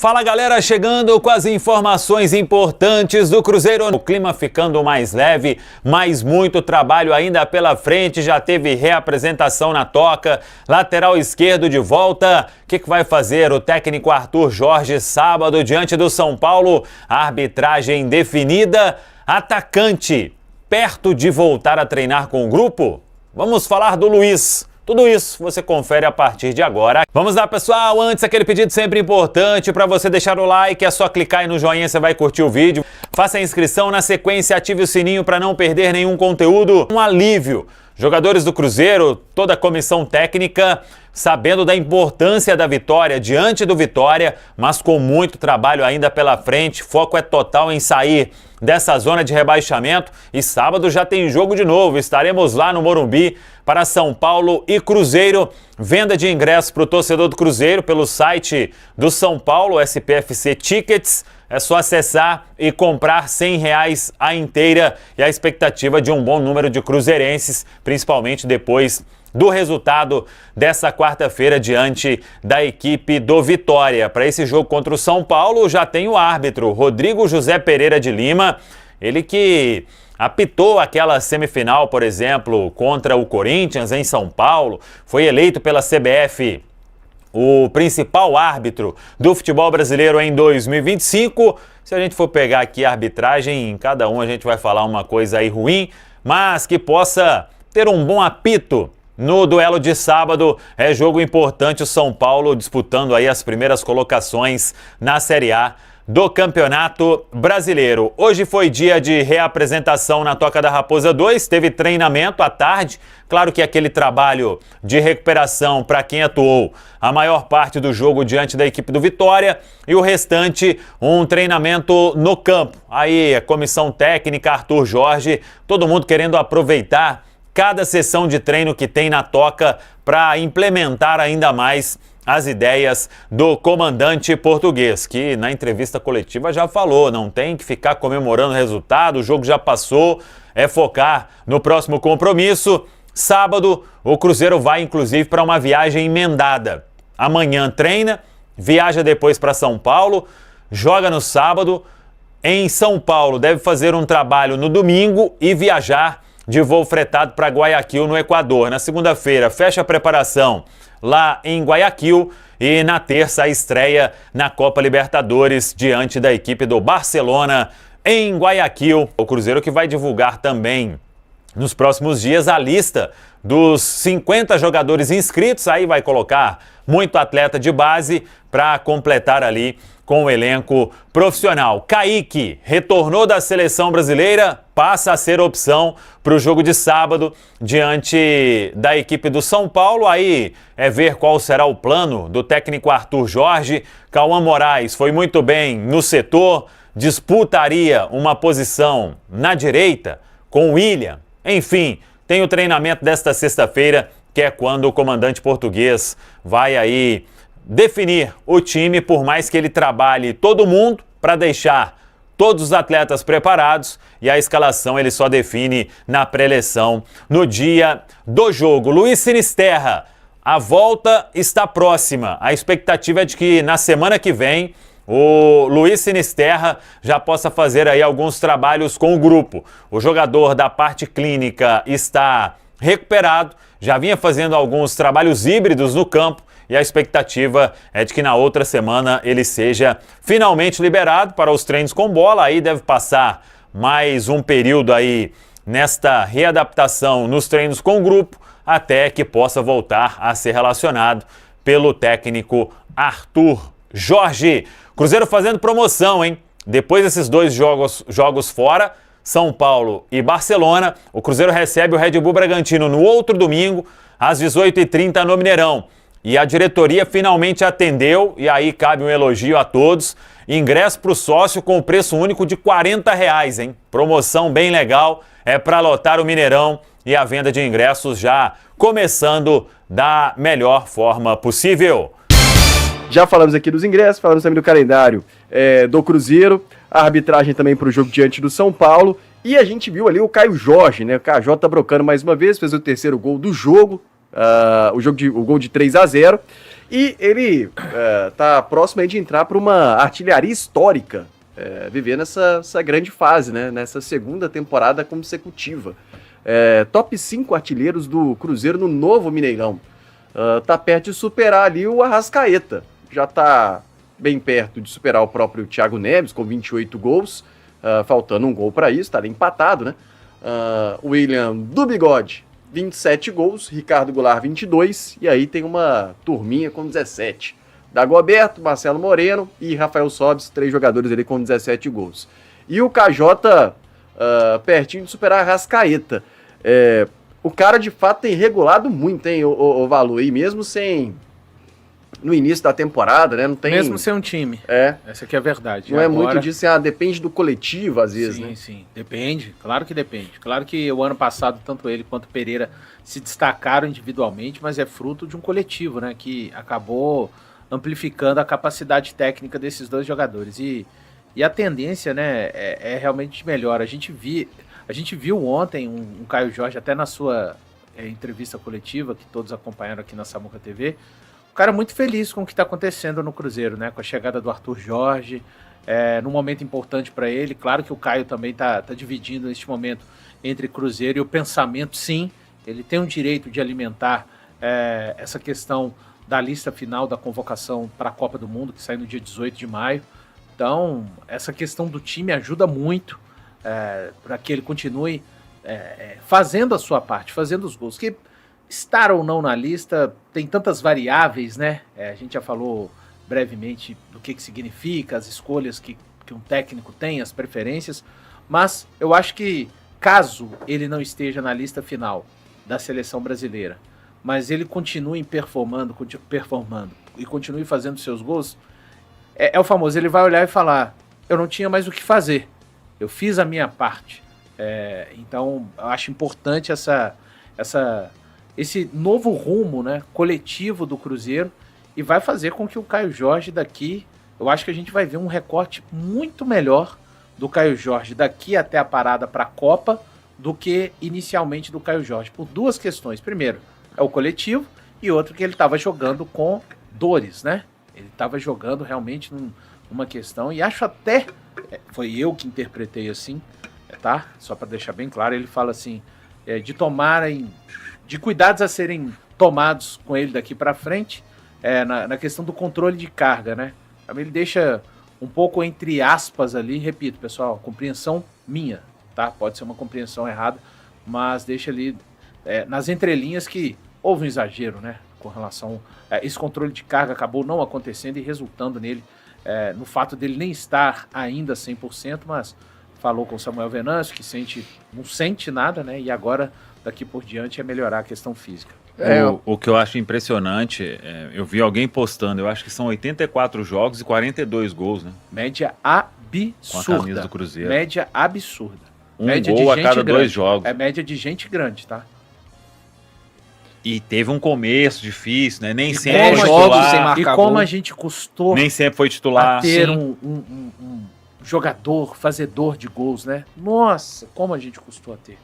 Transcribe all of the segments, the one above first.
Fala galera, chegando com as informações importantes do Cruzeiro. O clima ficando mais leve, mas muito trabalho ainda pela frente. Já teve reapresentação na toca, lateral esquerdo de volta. O que vai fazer o técnico Arthur Jorge sábado diante do São Paulo? Arbitragem definida, atacante perto de voltar a treinar com o grupo? Vamos falar do Luiz. Tudo isso você confere a partir de agora. Vamos lá, pessoal. Antes, aquele pedido sempre importante para você deixar o like. É só clicar aí no joinha, você vai curtir o vídeo. Faça a inscrição, na sequência ative o sininho para não perder nenhum conteúdo. Um alívio. Jogadores do Cruzeiro, toda a comissão técnica, sabendo da importância da vitória diante do Vitória, mas com muito trabalho ainda pela frente. Foco é total em sair dessa zona de rebaixamento e sábado já tem jogo de novo. Estaremos lá no Morumbi para São Paulo e Cruzeiro. Venda de ingressos para o torcedor do Cruzeiro pelo site do São Paulo, SPFC Tickets. É só acessar e comprar R$100 a inteira, e a expectativa de um bom número de cruzeirenses, principalmente depois do resultado dessa quarta-feira diante da equipe do Vitória. Para esse jogo contra o São Paulo já tem o árbitro, Rodrigo José Pereira de Lima, ele que apitou aquela semifinal, por exemplo, contra o Corinthians em São Paulo, foi eleito pela CBF o principal árbitro do futebol brasileiro em 2025. Se a gente for pegar aqui a arbitragem, em cada um a gente vai falar uma coisa aí ruim, mas que possa ter um bom apito no duelo de sábado. É jogo importante, o São Paulo disputando aí as primeiras colocações na Série A do Campeonato Brasileiro. Hoje foi dia de reapresentação na Toca da Raposa 2, teve treinamento à tarde. Claro que aquele trabalho de recuperação para quem atuou a maior parte do jogo diante da equipe do Vitória, e o restante um treinamento no campo. Aí a comissão técnica, Arthur Jorge, todo mundo querendo aproveitar cada sessão de treino que tem na Toca para implementar ainda mais as ideias do comandante português, que na entrevista coletiva já falou, não tem que ficar comemorando o resultado, o jogo já passou, é focar no próximo compromisso. Sábado, o Cruzeiro vai inclusive para uma viagem emendada. Amanhã treina, viaja depois para São Paulo, joga no sábado. Em São Paulo deve fazer um trabalho no domingo e viajar de voo fretado para Guayaquil, no Equador. Na segunda-feira fecha a preparação lá em Guayaquil e na terça a estreia na Copa Libertadores diante da equipe do Barcelona em Guayaquil. O Cruzeiro que vai divulgar também nos próximos dias a lista dos 50 jogadores inscritos, aí vai colocar muito atleta de base para completar ali com o elenco profissional. Kaique retornou da seleção brasileira, passa a ser opção para o jogo de sábado diante da equipe do São Paulo. Aí é ver qual será o plano do técnico Arthur Jorge. Cauã Moraes foi muito bem no setor, disputaria uma posição na direita com o William. Enfim, tem o treinamento desta sexta-feira, que é quando o comandante português vai aí definir o time, por mais que ele trabalhe todo mundo para deixar todos os atletas preparados, e a escalação ele só define na pré-eleção no dia do jogo. Luiz Sinisterra, a volta está próxima. A expectativa é de que na semana que vem o Luiz Sinisterra já possa fazer aí alguns trabalhos com o grupo. O jogador da parte clínica está recuperado, já vinha fazendo alguns trabalhos híbridos no campo, e a expectativa é de que na outra semana ele seja finalmente liberado para os treinos com bola. Aí deve passar mais um período aí nesta readaptação nos treinos com o grupo, até que possa voltar a ser relacionado pelo técnico Arthur Jorge. Cruzeiro fazendo promoção, hein? Depois desses dois jogos fora, São Paulo e Barcelona, o Cruzeiro recebe o Red Bull Bragantino no outro domingo, às 18h30 no Mineirão. E a diretoria finalmente atendeu, e aí cabe um elogio a todos. Ingresso para o sócio com o preço único de R$40, hein? Promoção bem legal, é para lotar o Mineirão, e a venda de ingressos já começando da melhor forma possível. Já falamos aqui dos ingressos, falamos também do calendário do Cruzeiro, a arbitragem também para o jogo diante do São Paulo, e a gente viu ali o Caio Jorge, né? O KJ tá brocando mais uma vez, fez o terceiro gol do jogo, o gol de 3-0, E ele tá próximo aí de entrar para uma artilharia histórica, vivendo essa grande fase, né? Nessa segunda temporada consecutiva. Top 5 artilheiros do Cruzeiro no novo Mineirão. Tá perto de superar ali o Arrascaeta. Já tá bem perto de superar o próprio Thiago Neves, com 28 gols. Faltando um gol para isso, tá ali empatado, né? William do Bigode, 27 gols. Ricardo Goulart, 22. E aí tem uma turminha com 17. Dagoberto, Marcelo Moreno e Rafael Sobis, 3 jogadores ali com 17 gols. E o KJ pertinho de superar a Arrascaeta. O cara de fato tem regulado muito, hein, o Valu, e mesmo sem... No início da temporada, né? Não tem... Mesmo sem um time. Essa aqui é a verdade. Não agora... é muito disso, depende do coletivo, às vezes, né? Sim, depende. Claro que depende. Claro que o ano passado, tanto ele quanto o Pereira se destacaram individualmente, mas é fruto de um coletivo, né? Que acabou amplificando a capacidade técnica desses dois jogadores. E a tendência, né, é realmente melhor. A gente viu ontem um Caio Jorge, até na sua entrevista coletiva, que todos acompanharam aqui na Samuca TV, o cara muito feliz com o que está acontecendo no Cruzeiro, né? Com a chegada do Arthur Jorge, num momento importante para ele. Claro que o Caio também tá dividindo neste momento entre Cruzeiro e o pensamento, sim. Ele tem o direito de alimentar essa questão da lista final da convocação para a Copa do Mundo, que sai no dia 18 de maio. Então, essa questão do time ajuda muito para que ele continue fazendo a sua parte, fazendo os gols. Que estar ou não na lista tem tantas variáveis, né? A gente já falou brevemente do que significa, as escolhas que um técnico tem, as preferências, mas eu acho que caso ele não esteja na lista final da seleção brasileira, mas ele continue performando e continue fazendo seus gols, é o famoso, ele vai olhar e falar, eu não tinha mais o que fazer, eu fiz a minha parte. Então eu acho importante esse novo rumo, né, coletivo do Cruzeiro, e vai fazer com que o Caio Jorge daqui, eu acho que a gente vai ver um recorte muito melhor do Caio Jorge daqui até a parada para a Copa do que inicialmente do Caio Jorge, por duas questões. Primeiro, é o coletivo, e outro que ele estava jogando com dores, né? Ele estava jogando realmente numa questão, e acho até, foi eu que interpretei assim, tá? Só para deixar bem claro, ele fala assim, de cuidados a serem tomados com ele daqui para frente, na questão do controle de carga, né? Ele deixa um pouco entre aspas ali, repito, pessoal, compreensão minha, tá? Pode ser uma compreensão errada, mas deixa ali nas entrelinhas que houve um exagero, né? Com relação a esse controle de carga acabou não acontecendo e resultando nele, no fato dele nem estar ainda 100%, mas falou com o Samuel Venâncio que não sente nada, né? E agora, daqui por diante, é melhorar a questão física. O que eu acho impressionante, eu vi alguém postando, eu acho que são 84 jogos e 42 gols, né? Média absurda. Com a camisa do Cruzeiro. Média absurda. Média gol a cada 2 jogos. É média de gente grande, tá? E teve um começo difícil, né? Nem sempre foi titular. Sem marcar e como gol. A gente custou nem sempre foi titular. A ter um jogador, fazedor de gols, né? Nossa, como a gente custou a ter.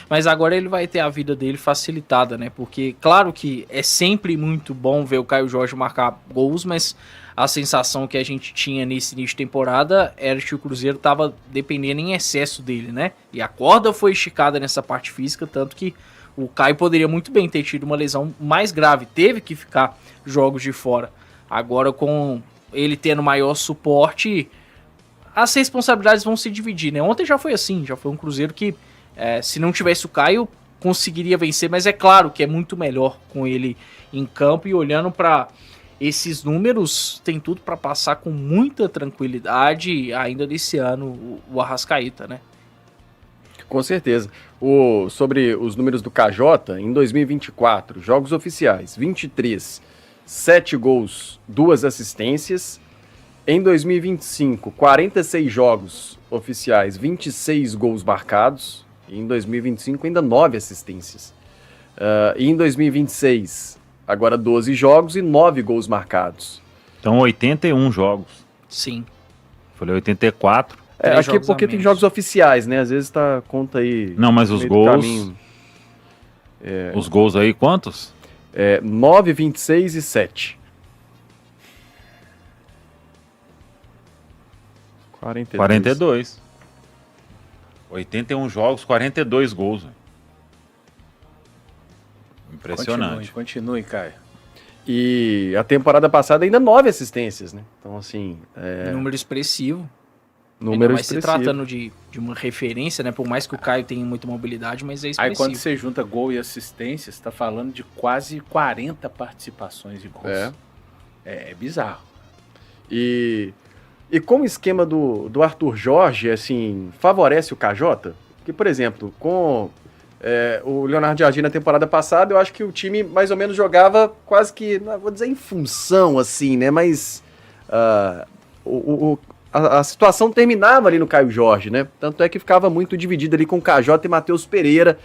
Mas agora ele vai ter a vida dele facilitada, né? Porque, claro que é sempre muito bom ver o Caio Jorge marcar gols, mas a sensação que a gente tinha nesse início de temporada era que o Cruzeiro estava dependendo em excesso dele, né? E a corda foi esticada nessa parte física, tanto que o Caio poderia muito bem ter tido uma lesão mais grave, teve que ficar jogos de fora. Agora, com ele tendo maior suporte, as responsabilidades vão se dividir, né? Ontem já foi assim, já foi um Cruzeiro que se não tivesse o Caio, conseguiria vencer, mas é claro que é muito melhor com ele em campo, e olhando para esses números, tem tudo para passar com muita tranquilidade ainda desse ano o Arrascaeta, né? Com certeza. Sobre os números do KJ, em 2024, jogos oficiais, 23, 7 gols, 2 assistências. Em 2025, 46 jogos oficiais, 26 gols marcados. E em 2025 ainda 9 assistências. E em 2026, agora 12 jogos e 9 gols marcados. Então 81 jogos. Sim. Falei 84. Aqui porque tem jogos oficiais, né? Às vezes conta aí... Não, mas os gols... Os gols aí, quantos? 9, 26 e 7. 42. 81 jogos, 42 gols. Véio. Impressionante. Continue, Caio. E a temporada passada ainda 9 assistências, né? Então, assim... Número expressivo. Número mas expressivo. se tratando de uma referência, né? Por mais que o Caio tenha muita mobilidade, mas é expressivo. Aí quando você junta gol e assistência, você tá falando de quase 40 participações de gols. É bizarro. E como o esquema do Arthur Jorge, assim, favorece o KJ? Porque, por exemplo, com o Leonardo Jardim na temporada passada, eu acho que o time mais ou menos jogava quase que, não vou dizer em função, assim, né? Mas a situação terminava ali no Caio Jorge, né? Tanto é que ficava muito dividido ali com o KJ e Matheus Pereira,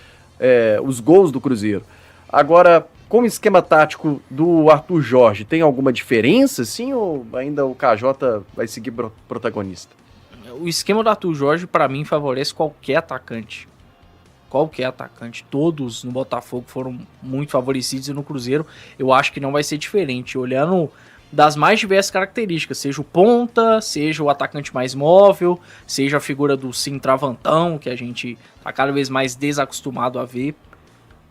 os gols do Cruzeiro. Agora, com o esquema tático do Arthur Jorge, tem alguma diferença, sim, ou ainda o KJ vai seguir protagonista? O esquema do Arthur Jorge, para mim, favorece qualquer atacante. Qualquer atacante. Todos no Botafogo foram muito favorecidos e no Cruzeiro eu acho que não vai ser diferente. Olhando das mais diversas características, seja o ponta, seja o atacante mais móvel, seja a figura do centroavantão, que a gente tá cada vez mais desacostumado a ver.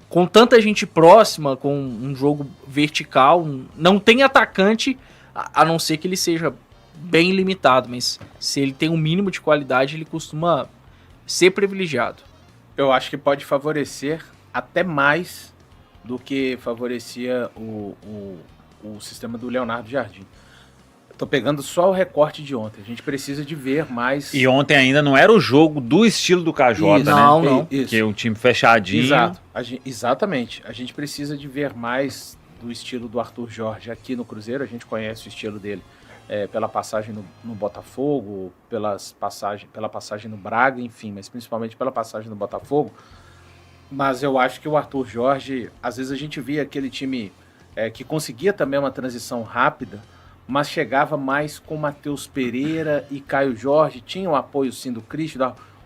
Com tanta gente próxima, com um jogo vertical, não tem atacante, a não ser que ele seja bem limitado, mas se ele tem um mínimo de qualidade, ele costuma ser privilegiado. Eu acho que pode favorecer até mais do que favorecia o sistema do Leonardo Jardim. Tô pegando só o recorte de ontem. A gente precisa de ver mais... E ontem ainda não era o jogo do estilo do KJ, né? Não. Isso. Que é um time fechadinho. Exato. Exatamente. A gente precisa de ver mais do estilo do Arthur Jorge aqui no Cruzeiro. A gente conhece o estilo dele pela passagem no Botafogo, pela passagem no Braga, enfim, mas principalmente pela passagem no Botafogo. Mas eu acho que o Arthur Jorge, às vezes a gente via aquele time que conseguia também uma transição rápida, mas chegava mais com Matheus Pereira e Caio Jorge, tinha o apoio sim do Cristo.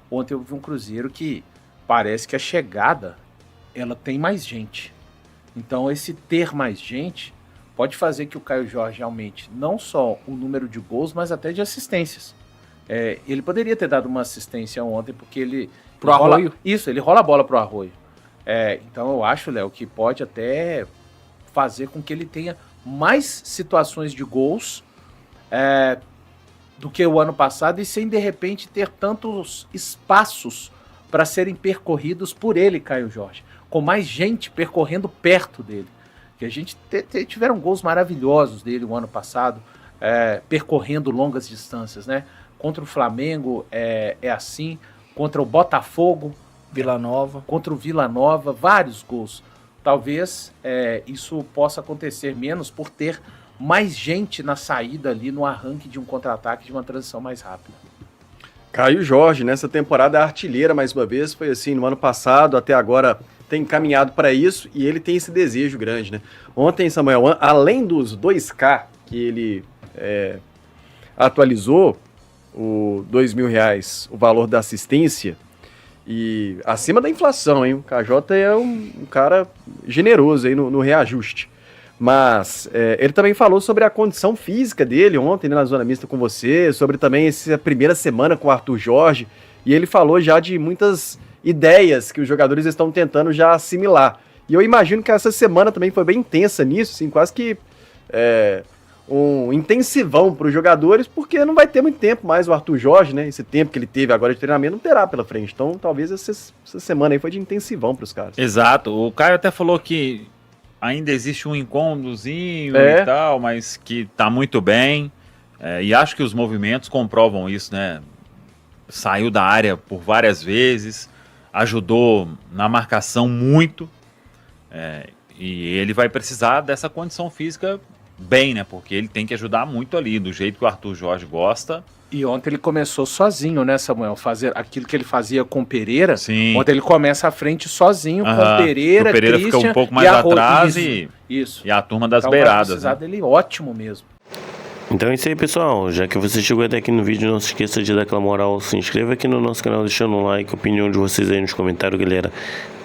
Ontem eu vi um Cruzeiro que parece que a chegada ela tem mais gente. Então esse ter mais gente pode fazer que o Caio Jorge aumente não só o número de gols, mas até de assistências. Ele poderia ter dado uma assistência ontem, porque ele... Arroio? Isso, ele rola a bola pro Arroio. Então eu acho, Léo, que pode até fazer com que ele tenha mais situações de gols do que o ano passado, e sem de repente ter tantos espaços para serem percorridos por ele, Caio Jorge, com mais gente percorrendo perto dele. Que a gente tiveram gols maravilhosos dele o ano passado, percorrendo longas distâncias, né? Contra o Flamengo é assim, contra o Botafogo, contra o Vila Nova, vários gols. Talvez isso possa acontecer menos por ter mais gente na saída ali, no arranque de um contra-ataque, de uma transição mais rápida. Caio Jorge, nessa temporada artilheira, mais uma vez, foi assim, no ano passado, até agora tem caminhado para isso, e ele tem esse desejo grande, né? Ontem, Samuel, além dos 2K que ele atualizou, o R$2.000, o valor da assistência, e acima da inflação, hein? O KJ é um cara generoso aí no reajuste. Mas ele também falou sobre a condição física dele ontem, né, na Zona Mista com você, sobre também essa primeira semana com o Arthur Jorge, e ele falou já de muitas ideias que os jogadores estão tentando já assimilar. E eu imagino que essa semana também foi bem intensa nisso, assim, quase que um intensivão para os jogadores, porque não vai ter muito tempo mais o Arthur Jorge, né? Esse tempo que ele teve agora de treinamento não terá pela frente. Então talvez essa semana aí foi de intensivão para os caras. Exato. O Caio até falou que ainda existe um incômodozinho e tal, mas que tá muito bem. E acho que os movimentos comprovam isso, né? Saiu da área por várias vezes, ajudou na marcação muito. E ele vai precisar dessa condição física bem, né? Porque ele tem que ajudar muito ali, do jeito que o Arthur Jorge gosta. E ontem ele começou sozinho, né, Samuel? Fazer aquilo que ele fazia com o Pereira. Sim. Ontem ele começa à frente sozinho com o Pereira, o Pereira Christian fica um pouco mais atrás isso. e a turma das então beiradas. Vai precisar né? dele ótimo mesmo. Então é isso aí, pessoal. Já que você chegou até aqui no vídeo, não se esqueça de dar aquela moral, se inscreva aqui no nosso canal, deixando um like, opinião de vocês aí nos comentários, galera.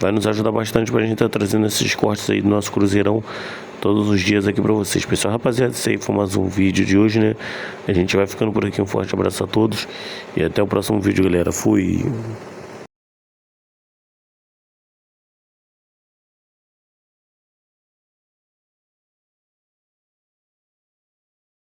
Vai nos ajudar bastante pra gente estar trazendo esses cortes aí do nosso Cruzeirão todos os dias aqui pra vocês, pessoal. Rapaziada, esse aí foi mais um vídeo de hoje, né? A gente vai ficando por aqui, um forte abraço a todos e até o próximo vídeo, galera. Fui!